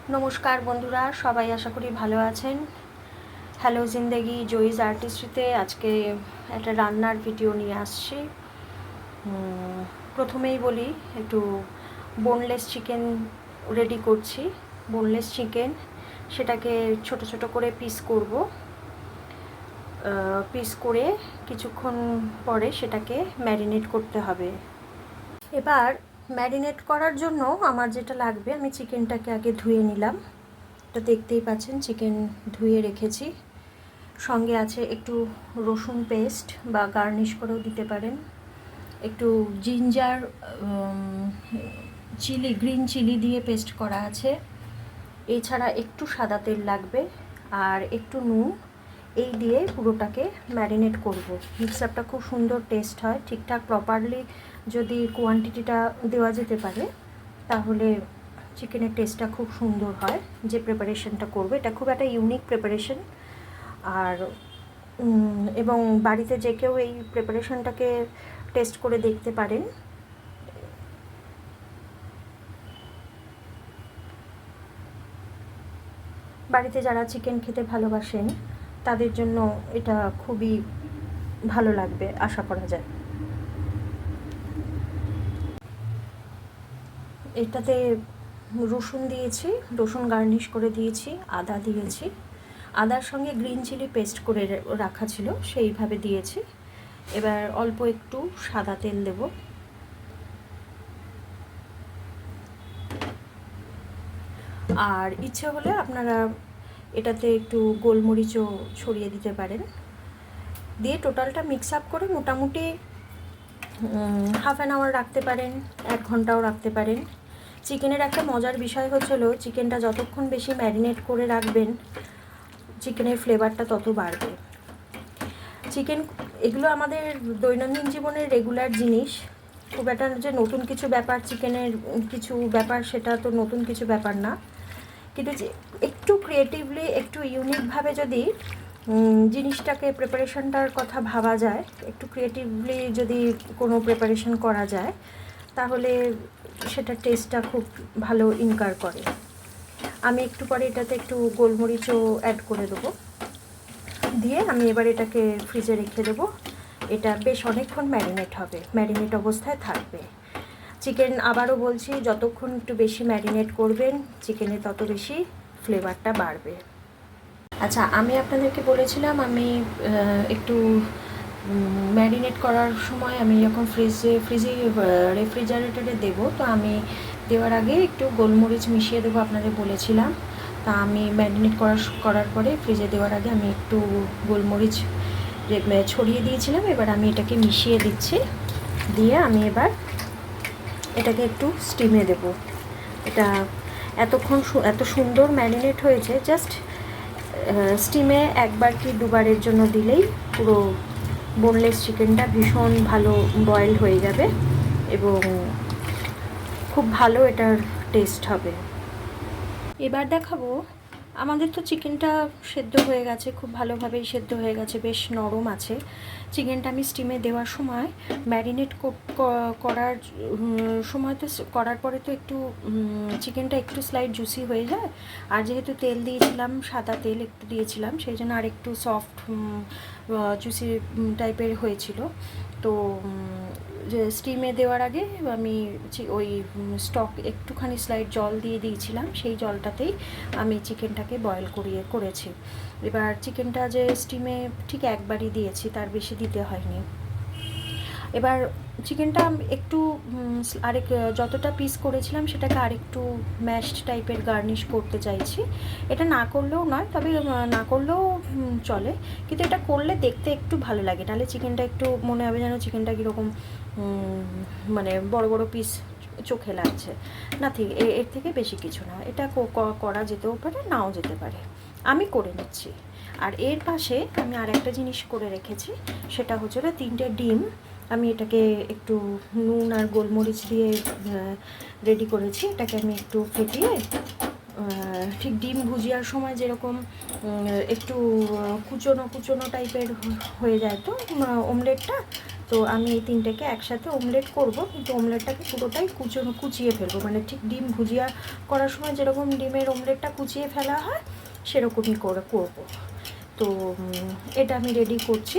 নমস্কার বন্ধুরা, সবাই আশা করি ভালো আছেন। হ্যালো জিন্দেগি জয়িস আর্টিস্ট্রিতে আজকে একটা রান্নার ভিডিও নিয়ে আসছি। প্রথমেই বলি, একটু বোনলেস চিকেন রেডি করছি। বোনলেস চিকেন, সেটাকে ছোট ছোট করে পিস করব। পিস করে কিছুক্ষণ পরে সেটাকে ম্যারিনেট করতে হবে। এবার ম্যারিনেট করার জন্য আমার যেটা লাগবে, আমি চিকেনটাকে আগে ধুয়ে নিলাম। তো দেখতেই পাচ্ছেন চিকেন ধুয়ে রেখেছি। সঙ্গে আছে একটু রসুন পেস্ট, বা গার্নিশ করেও দিতে পারেন। একটু জিঞ্জার চিলি, গ্রিন চিলি দিয়ে পেস্ট করা আছে। এছাড়া একটু সাদা তেল লাগবে আর একটু নুন। এই দিয়ে পুরোটাকে ম্যারিনেট করব। মিক্সচারটা খুব সুন্দর টেস্ট হয়। ঠিকঠাক প্রপারলি যদি কোয়ান্টিটিটা দেওয়া যেতে পারে, তাহলে চিকেনের টেস্টটা খুব সুন্দর হয়। যে প্রিপারেশনটা করবে, এটা খুব একটা ইউনিক প্রিপারেশন। আর এবং বাড়িতে যে কেউ এই প্রিপারেশনটাকে টেস্ট করে দেখতে পারেন। বাড়িতে যারা চিকেন খেতে ভালোবাসেন, তাদের জন্য এটা খুবই ভালো লাগবে আশা করা যায়। এটাতে রসুন দিয়েছি, রসুন গার্নিশ করে দিয়েছি, আদা দিয়েছি। আদার সঙ্গে গ্রিন চিলি পেস্ট করে রাখা ছিল, সেইভাবে দিয়েছি। এবার অল্প একটু সাদা তেল দেব। আর ইচ্ছে হলে আপনারা এটাতে একটু গোলমরিচও ছড়িয়ে দিতে পারেন। দিয়ে টোটালটা মিক্স আপ করে মোটামুটি হাফ অ্যান আওয়ার রাখতে পারেন, 1 ঘন্টাও রাখতে পারেন। চিকেনের একটা মজার বিষয় হচ্ছিল, চিকেনটা যতক্ষণ বেশি ম্যারিনেট করে রাখবেন, চিকেনের ফ্লেভারটা তত বাড়বে। চিকেন এগুলো আমাদের দৈনন্দিন জীবনের রেগুলার জিনিস। খুব একটা যে নতুন কিছু ব্যাপার, চিকেনের কিছু ব্যাপার, সেটা তো নতুন কিছু ব্যাপার না। কিন্তু যে একটু ক্রিয়েটিভলি, একটু ইউনিকভাবে যদি জিনিসটাকে, প্রিপারেশনটার কথা ভাবা যায়, একটু ক্রিয়েটিভলি যদি কোনো প্রিপারেশন করা যায়, তাহলে সেটার টেস্টটা খুব ভালো ইনকার করে। আমি একটু পরে এটাতে একটু গোলমরিচও অ্যাড করে দেবো। দিয়ে আমি এবার এটাকে ফ্রিজে রেখে দেবো। এটা বেশ অনেকক্ষণ ম্যারিনেট হবে, ম্যারিনেট অবস্থায় থাকবে। চিকেন, আবারও বলছি, যতক্ষণ একটু বেশি ম্যারিনেট করবেন, চিকেনে তত বেশি ফ্লেভারটা বাড়বে। আচ্ছা, আমি আপনাদেরকে বলেছিলাম আমি একটু ম্যারিনেট করার সময় আমি যখন ফ্রিজে রেফ্রিজারেটরে দেবো, তো আমি দেওয়ার আগে একটু গোলমরিচ মিশিয়ে দেবো আপনাদের বলেছিলাম। তা আমি ম্যারিনেট করার পরে ফ্রিজে দেওয়ার আগে আমি একটু গোলমরিচ ছড়িয়ে দিয়েছিলাম। এবার আমি এটাকে মিশিয়ে দিচ্ছি। দিয়ে আমি এবার এটাকে একটু স্টিমে দেব। এটা এতক্ষণ এত সুন্দর ম্যারিনেট হয়েছে, জাস্ট স্টিমে একবার কি দুবারের জন্য দিলেই পুরো বোনলেস চিকেনটা ভীষণ ভালো বয়েল হয়ে যাবে এবং খুব ভালো এটার টেস্ট হবে। এবার দেখাবো, আমাদের তো চিকেনটা সেদ্ধ হয়ে গেছে, খুব ভালোভাবেই সেদ্ধ হয়ে গেছে, বেশ নরম আছে। চিকেনটা আমি স্টিমে দেওয়ার সময়, ম্যারিনেট করার সময় তো, করার পরে তো একটু চিকেনটা একটু স্লাইড জুসি হয়ে যায়। আর যেহেতু তেল দিয়েছিলাম, সাদা তেল একটু দিয়েছিলাম, সেই জন্য আর একটু সফট জুসি টাইপের হয়েছিল। তো যে স্টিমে দেওয়ার আগে আমি ওই স্টক একটুখানি স্লাইড জল দিয়ে দিয়েছিলাম, সেই জলটাতেই আমি চিকেনটাকে বয়েল করেছি। এবার চিকেনটা যে স্টিমে ঠিক একবারই দিয়েছি, তার বেশি দিতে হয়নি। এবার চিকেনটা একটু আরেক যতটা পিস করেছিলাম, সেটাকে আরেকটু ম্যাশড টাইপের গার্নিশ করতে চাইছি। এটা না করলেও নয়, তবে না করলেও চলে, কিন্তু এটা করলে দেখতে একটু ভালো লাগে। নাহলে চিকেনটা একটু মনে হবে যেন চিকেনটা কীরকম মানে বড় বড় পিস চোখে লাগছে। না, ঠিক এর থেকে বেশি কিছু না। এটা করা যেতেও পারে, নাও যেতে পারে। আমি করে নিচ্ছি। আর এর পাশে আমি আর একটা জিনিস করে রেখেছি, সেটা হচ্ছে 3টে ডিম। আমি এটাকে একটু নুন আর গোলমরিচ দিয়ে রেডি করেছি। এটাকে আমি একটু ফেটিয়ে, ঠিক ডিম ভুজিয়ার সময় যেরকম একটু কুচোনো কুচোনো টাইপের হয়ে যায় তো অমলেটটা, তো আমি এই তিনটেকে একসাথে অমলেট করব, কিন্তু অমলেটটাকে পুরোটাই কুচিয়ে ফেলবো, মানে ঠিক ডিম ভুজিয়া করার সময় যেরকম ডিমের অমলেটটা কুচিয়ে ফেলা হয় সেরকমই করে করব। তো এটা আমি রেডি করছি,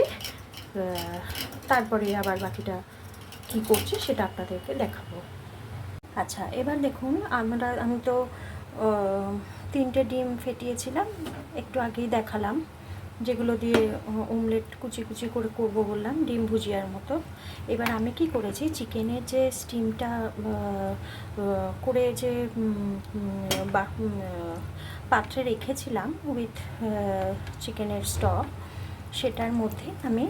তারপরে আবার বাকিটা কি করছি সেটা আপনাদেরকে দেখাবো। আচ্ছা, এবার দেখুন আমি তো 3টে ডিম ফেটিয়েছিলাম, একটু আগেই দেখালাম, যেগুলো দিয়ে অমলেট কুচি কুচি করে করব বললাম, ডিম ভুজিয়ার মতো। এবার আমি কি করেছি, চিকেনের যে স্টিমটা করে যে পাত্রে রেখেছিলাম উইথ চিকেনের স্টক, সেটার মধ্যে আমি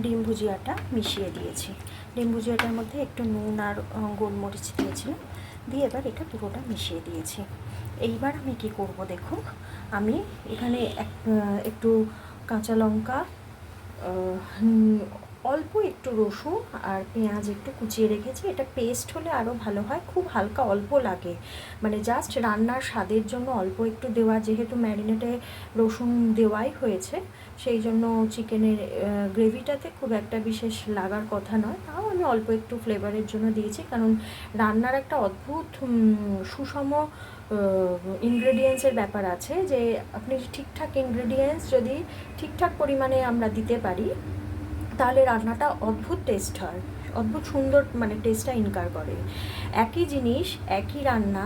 ডিম ভুজিয়াটা মিশিয়ে দিয়েছি। ডিম ভুজিয়াটার মধ্যে একটু নুন আর গোলমরিচ দিয়েছিলাম, দিয়ে এবার এটা পুরোটা মিশিয়ে দিয়েছি। এইবার আমি কি করব দেখুন, আমি এখানে একটু কাঁচা লঙ্কা, অল্প একটু রসুন আর পেঁয়াজ একটু কুচিয়ে রেখেছি। এটা পেস্ট হলে আরও ভালো হয়, খুব হালকা অল্প লাগে, মানে জাস্ট রান্নার স্বাদের জন্য অল্প একটু দেওয়া, যেহেতু ম্যারিনেটে রসুন দেওয়াই হয়েছে সেই জন্য চিকেনের গ্রেভিটাতে খুব একটা বিশেষ লাগার কথা নয়, তাও আমি অল্প একটু ফ্লেভারের জন্য দিয়েছি, কারণ রান্নার একটা অদ্ভুত সুষম ইনগ্রেডিয়েন্টসের ব্যাপার আছে, যে আপনি ঠিকঠাক ইনগ্রেডিয়েন্টস যদি ঠিকঠাক পরিমাণে আমরা দিতে পারি তাহলে রান্নাটা অদ্ভুত টেস্ট হয়, অদ্ভুত সুন্দর, মানে টেস্টটা ইনকার করে। একই জিনিস একই রান্না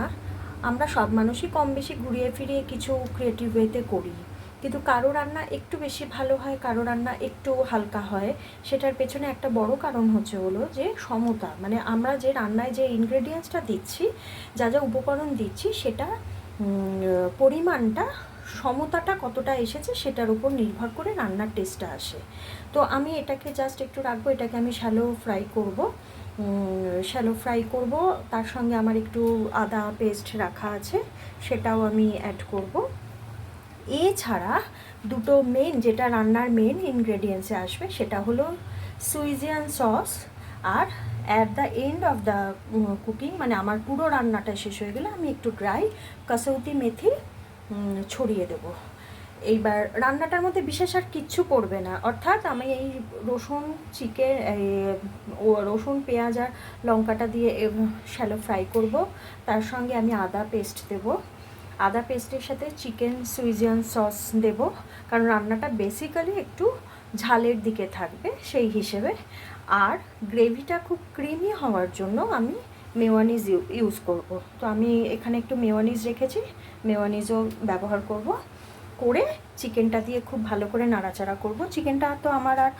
আমরা সব মানুষই কম বেশি ঘুরিয়ে ফিরিয়ে কিছু ক্রিয়েটিভ ওয়েতে করি, কিন্তু কারো রান্না একটু বেশি ভালো হয়, কারো রান্না একটু হালকা হয়। সেটার পেছনে একটা বড় কারণ হলো যে সমতা, মানে আমরা যে রান্নায় যে ইনগ্রেডিয়েন্টসটা দিচ্ছি, যা যা উপকরণ দিচ্ছি, সেটা পরিমাণটা, সমতাটা কতটা এসেছে সেটার উপর নির্ভর করে রান্নার টেস্টটা আসে। তো আমি এটাকে জাস্ট একটু রাখবো, এটাকে আমি শ্যালো ফ্রাই করব। তার সঙ্গে আমার একটু আদা পেস্ট রাখা আছে, সেটাও আমি অ্যাড করব। এছাড়া দুটো যেটা রান্নার মেন ইনগ্রেডিয়েন্টসে আসবে, সেটা হলো সুইজিয়ান সস। আর at the end of the cooking, মানে আমার পুরো রান্নাটা শেষ হয়ে গেলে আমি একটু ড্রাই কাসৌতি মেথি ছড়িয়ে দেব। এইবার রান্নাটার মধ্যে বিশেষ আর কিচ্ছু পড়বে না, অর্থাৎ আমি এই রসুন পেঁয়াজ আর লঙ্কাটা দিয়ে শ্যালো ফ্রাই করব, তার সঙ্গে আমি আদা পেস্ট দেব, আদা পেস্টের সাথে চিকেন সুইজিয়ান সস দেব, কারণ রান্নাটা বেসিক্যালি একটু ঝালের দিকে থাকবে সেই হিসেবে। আর গ্রেভিটা খুব ক্রিমি হওয়ার জন্য আমি মেয়োনিজ ইউজ করব। তো আমি এখানে একটু মেয়োনিজ রেখেছি, মেয়োনিজও ব্যবহার করে চিকেনটা দিয়ে খুব ভালো করে নাড়াচাড়া করব। চিকেনটা তো আমার আর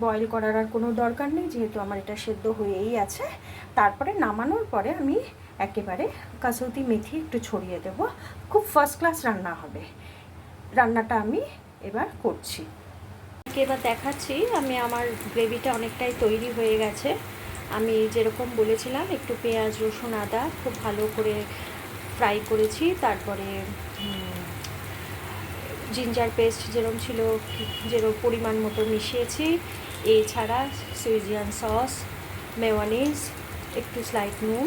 বয়েল করার আর কোনো দরকার নেই, যেহেতু আমার এটা সেদ্ধ হয়েই আছে। তারপরে নামানোর পরে আমি একেবারে কাসৌতি মেথি একটু ছড়িয়ে দেব। খুব ফার্স্ট ক্লাস রান্না হবে। রান্নাটা আমি এবার করছি, এবার দেখাচ্ছি। আমার গ্রেভিটা অনেকটাই তৈরি হয়ে গেছে। আমি যেরকম বলেছিলাম একটু পেঁয়াজ রসুন আদা খুব ভালো করে ফ্রাই করেছি, তারপরে জিঞ্জার পেস্ট যেরকম ছিল যেরকম পরিমাণ মতো মিশিয়েছি। এছাড়া সুইজিয়ান সস, মেয়োনিজ, একটু স্লাইট নুন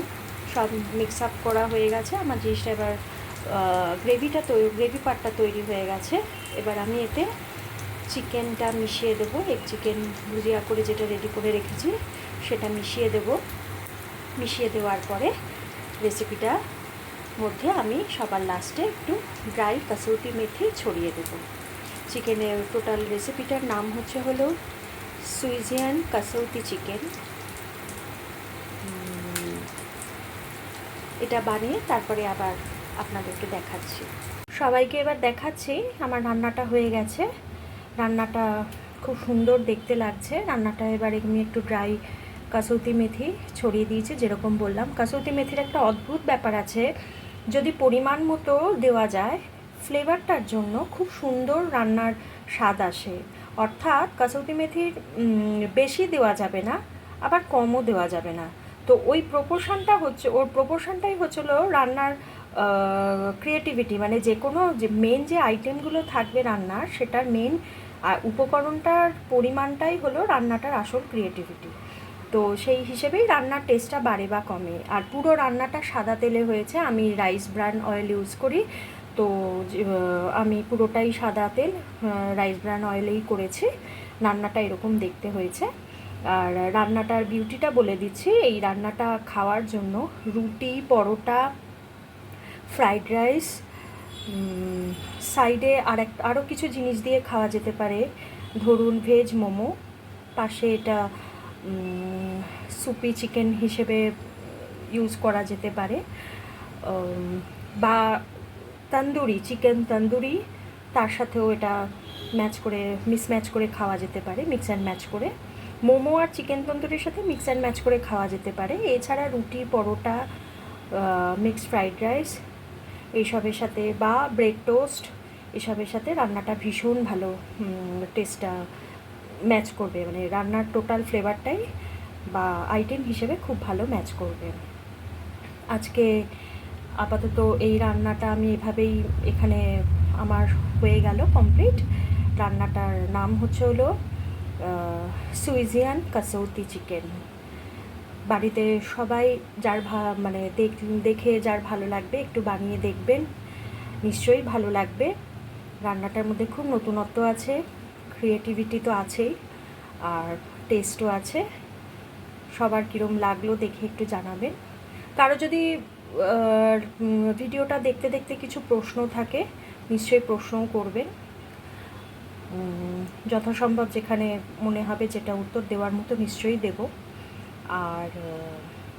সব মিক্স আপ করা হয়ে গেছে। আমার জিনিসটা এবার গ্রেভি পার্টটা তৈরি হয়ে গেছে। এবার আমি এতে চিকেনটা মিশিয়ে দেবো, চিকেন ভুজিয়া করে যেটা রেডি করে রেখেছি সেটা মিশিয়ে দেওয়ার পরে রেসিপিটার মধ্যে আমি সবার লাস্টে একটু ড্রাই কাসৌতি মেথি ছড়িয়ে দেব। চিকেনের টোটাল রেসিপিটার নাম হলো সুইজিয়ান কাসৌতি চিকেন। এটা বানিয়ে তারপরে আবার আপনাদেরকে দেখাচ্ছি, সবাইকে এবার দেখাচ্ছি। আমার রান্নাটা হয়ে গেছে, রান্নাটা খুব সুন্দর দেখতে লাগছে। রান্নাটা এবার এমনি একটু ড্রাই কাসৌতি মেথি ছড়িয়ে দিয়েছি, যেরকম বললাম। কাসৌতি মেথির একটা অদ্ভুত ব্যাপার আছে, যদি পরিমাণ মতো দেওয়া যায় ফ্লেভারটার জন্য খুব সুন্দর রান্নার স্বাদ আসে। অর্থাৎ কাসৌতি মেথির বেশি দেওয়া যাবে না, আবার কমও দেওয়া যাবে না। তো ওই প্রপোর্শনটাই হচ্ছিলো রান্নার ক্রিয়েটিভিটি, মানে যে কোনো মেন যে আইটেমগুলো থাকবে রান্নার, সেটার মেন উপকরণটার পরিমাণটাই হলো রান্নাটার আসল ক্রিয়েটিভিটি। তো সেই হিসেবেই রান্নার টেস্টটা বাড়ে বা কমে। আর পুরো রান্নাটা সাদা তেলে হয়েছে, আমি রাইস ব্রান অয়েল ইউজ করি, তো আমি পুরোটাই সাদা তেল রাইস ব্রান অয়েলেই করেছি। রান্নাটা এরকম দেখতে হয়েছে। আর রান্নাটার বিউটিটা বলে দিচ্ছি, এই রান্নাটা খাওয়ার জন্য রুটি, পরোটা, ফ্রাইড রাইস, সাইডে আরও কিছু জিনিস দিয়ে খাওয়া যেতে পারে। ধরুন ভেজ মোমো, পাশে এটা সুপি চিকেন হিসেবে ইউজ করা যেতে পারে, বা তন্দুরি চিকেন তন্দুরি, তার সাথেও এটা মিক্স করে খাওয়া যেতে পারে, মিক্স অ্যান্ড ম্যাচ করে। মোমো আর চিকেন তন্দুরির সাথে মিক্স অ্যান্ড ম্যাচ করে খাওয়া যেতে পারে। এছাড়া রুটি, পরোটা, মিক্সড ফ্রাইড রাইস এইসবের সাথে বা ব্রেড টোস্ট এসবের সাথে রান্নাটা ভীষণ ভালো টেস্টটা ম্যাচ করবে, মানে রান্নার টোটাল ফ্লেভারটাই বা আইটেম হিসেবে খুব ভালো ম্যাচ করবে। আজকে আপাতত এই রান্নাটা আমি এভাবেই এখানে আমার হয়ে গেল কমপ্লিট। রান্নাটার নাম হলো সুইজিয়ান কাসৌতি চিকেন। বাড়িতে সবাই যার মানে দেখে যার ভালো লাগবে একটু বানিয়ে দেখবেন, নিশ্চয়ই ভালো লাগবে। রান্নাটার মধ্যে খুব নতুনত্ব আছে, ক্রিয়েটিভিটি তো আছেই, আর টেস্টও আছে। সবার কীরম লাগলো দেখে একটু জানাবেন। কারো যদি ভিডিওটা দেখতে দেখতে কিছু প্রশ্ন থাকে নিশ্চয়ই প্রশ্নও করবেন, যথাসম্ভব যেখানে মনে হবে যেটা উত্তর দেওয়ার মতো নিশ্চয়ই দেব। আর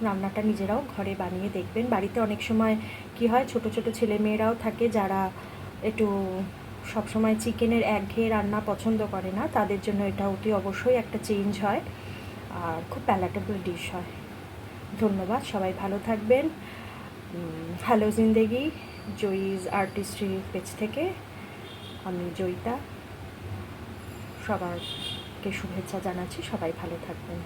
রান্নাটা নিজেরাও ঘরে বানিয়ে দেখবেন। বাড়িতে অনেক সময় কি হয়, ছোট ছোট ছেলেমেয়েরাও থাকে যারা একটু সবসময় চিকেনের একঘেয়ে রান্না পছন্দ করে না, তাদের জন্য এটা অতি অবশ্যই একটা চেঞ্জ হয় আর খুব প্যালেটেবল ডিশ হয়। ধন্যবাদ, সবাই ভালো থাকবেন। হ্যালো জিন্দেগি জয়িজ আর্টিস্ট্রি পেজ থেকে আমি জয়িতা সবাইকে শুভেচ্ছা জানাচ্ছি। সবাই ভালো থাকবেন।